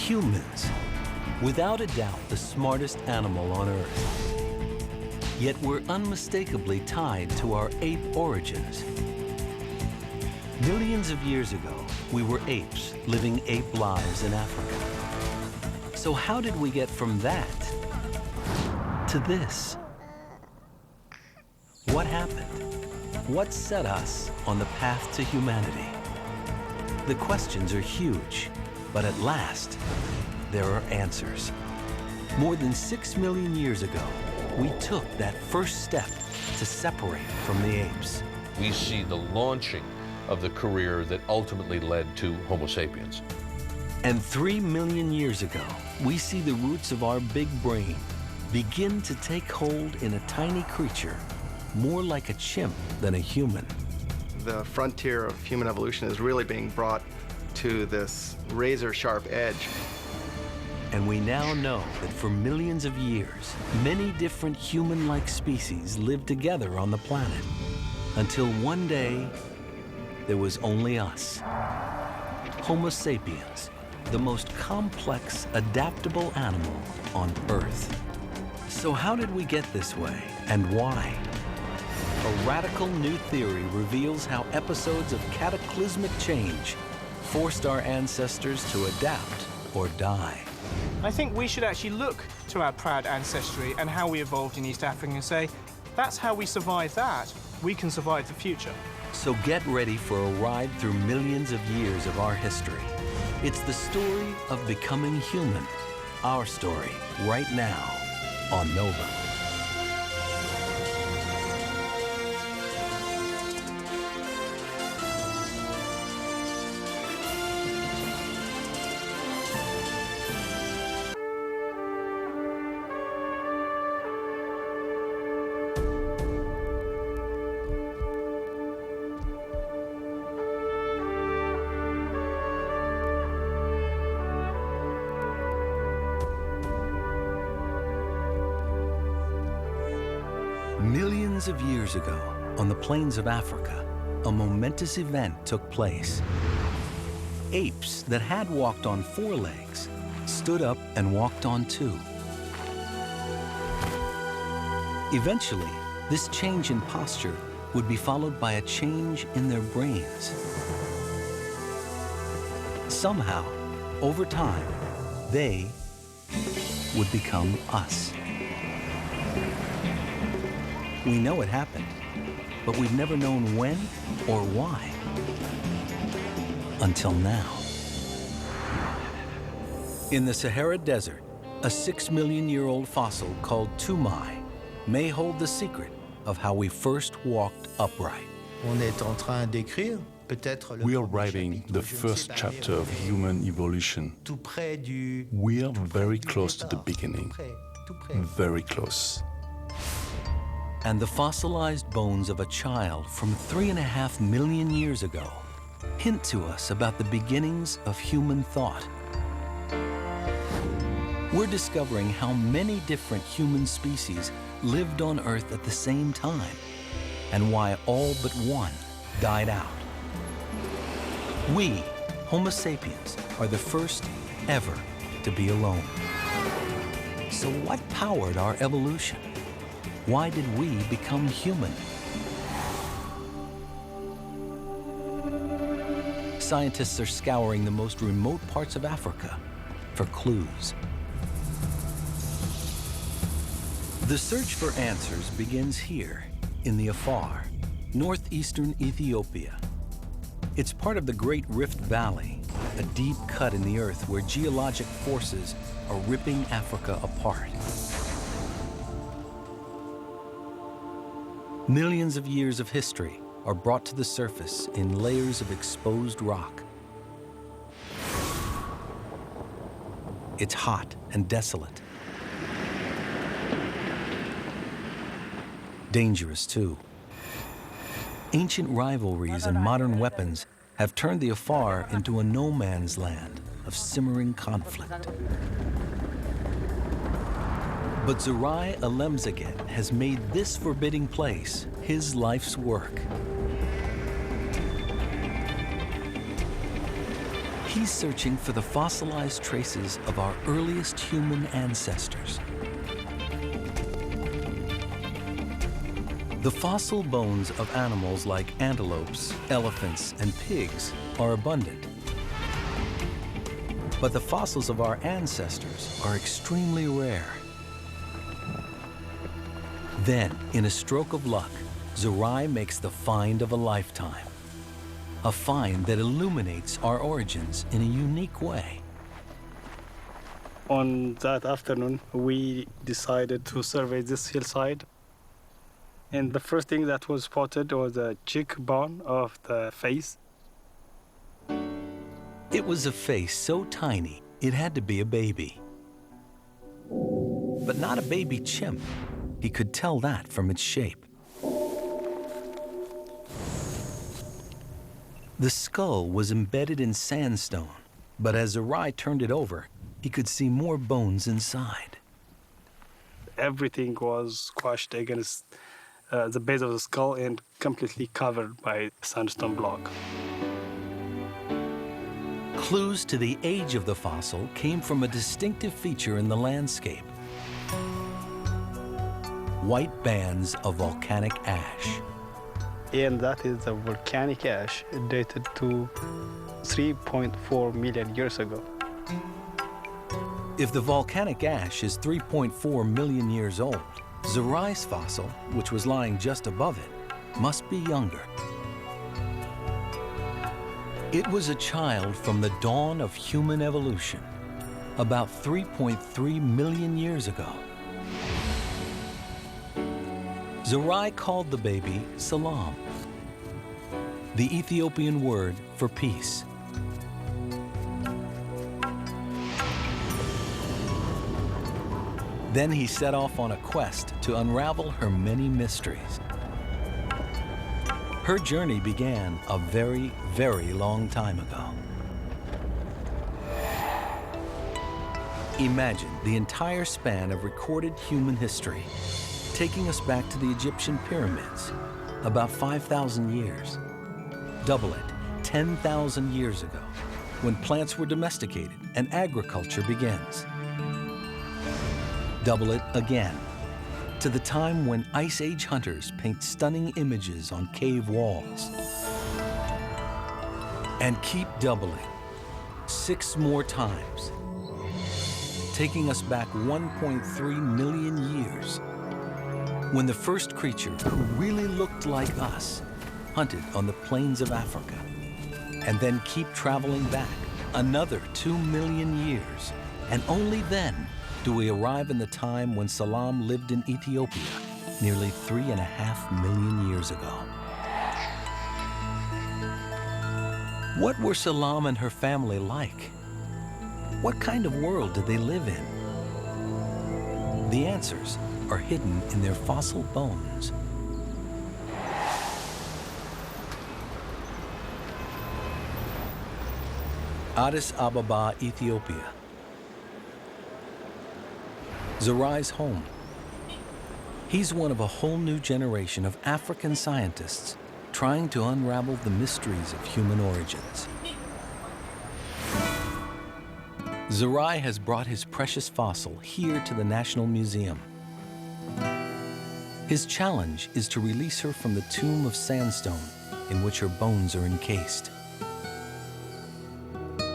Humans, without a doubt the smartest animal on Earth. Yet we're unmistakably tied to our ape origins. Millions of years ago, we were apes living ape lives in Africa. So how did we get from that to this? What happened? What set us on the path to humanity? The questions are huge, but at last, there are answers. More than 6 million years ago, we took that first step to separate from the apes. We see the launching of the career that ultimately led to Homo sapiens. And 3 million years ago, we see the roots of our big brain begin to take hold in a tiny creature, more like a chimp than a human. The frontier of human evolution is really being brought to this razor-sharp edge. And we now know that for millions of years, many different human-like species lived together on the planet, until one day, there was only us. Homo sapiens, the most complex, adaptable animal on Earth. So how did we get this way, and why? A radical new theory reveals how episodes of cataclysmic change forced our ancestors to adapt or die. I think we should actually look to our proud ancestry and how we evolved in East Africa and say, that's how we survived that. We can survive the future. So get ready for a ride through millions of years of our history. It's the story of becoming human. Our story, right now, on Nova. Millions of years ago, on the plains of Africa, a momentous event took place. Apes that had walked on 4 legs stood up and walked on 2. Eventually, this change in posture would be followed by a change in their brains. Somehow, over time, they would become us. We know it happened, but we've never known when or why. Until now. In the Sahara Desert, a 6-million-year-old fossil called Tumai may hold the secret of how we first walked upright. We are writing the first chapter of human evolution. We are very close to the beginning, very close. And the fossilized bones of a child from 3.5 million years ago hint to us about the beginnings of human thought. We're discovering how many different human species lived on Earth at the same time, and why all but one died out. We, Homo sapiens, are the first ever to be alone. So what powered our evolution? Why did we become human? Scientists are scouring the most remote parts of Africa for clues. The search for answers begins here, in the Afar, northeastern Ethiopia. It's part of the Great Rift Valley, a deep cut in the earth where geologic forces are ripping Africa apart. Millions of years of history are brought to the surface in layers of exposed rock. It's hot and desolate. Dangerous, too. Ancient rivalries and modern weapons have turned the Afar into a no-man's land of simmering conflict. But Zeray Alemseged has made this forbidding place his life's work. He's searching for the fossilized traces of our earliest human ancestors. The fossil bones of animals like antelopes, elephants, and pigs are abundant. But the fossils of our ancestors are extremely rare. Then, in a stroke of luck, Zeray makes the find of a lifetime. A find that illuminates our origins in a unique way. On that afternoon, we decided to survey this hillside. And the first thing that was spotted was a cheekbone of the face. It was a face so tiny, it had to be a baby. But not a baby chimp. He could tell that from its shape. The skull was embedded in sandstone, but as Zeray turned it over, he could see more bones inside. Everything was squashed against the base of the skull and completely covered by sandstone block. Clues to the age of the fossil came from a distinctive feature in the landscape. White bands of volcanic ash. And that is the volcanic ash dated to 3.4 million years ago. If the volcanic ash is 3.4 million years old, Zeray's fossil, which was lying just above it, must be younger. It was a child from the dawn of human evolution, about 3.3 million years ago. Zeray called the baby Selam, the Ethiopian word for peace. Then he set off on a quest to unravel her many mysteries. Her journey began a very, very long time ago. Imagine the entire span of recorded human history, taking us back to the Egyptian pyramids, about 5,000 years. Double it, 10,000 years ago, when plants were domesticated and agriculture begins. Double it again, to the time when Ice Age hunters paint stunning images on cave walls. And keep doubling, 6 more times, taking us back 1.3 million years, when the first creature who really looked like us hunted on the plains of Africa. And then keep traveling back another 2 million years, and only then do we arrive in the time when Selam lived in Ethiopia, nearly 3.5 million years ago. What were Selam and her family like? What kind of world did they live in? The answers are hidden in their fossil bones. Addis Ababa, Ethiopia. Zeray's home. He's one of a whole new generation of African scientists trying to unravel the mysteries of human origins. Zeray has brought his precious fossil here to the National Museum. His challenge is to release her from the tomb of sandstone in which her bones are encased.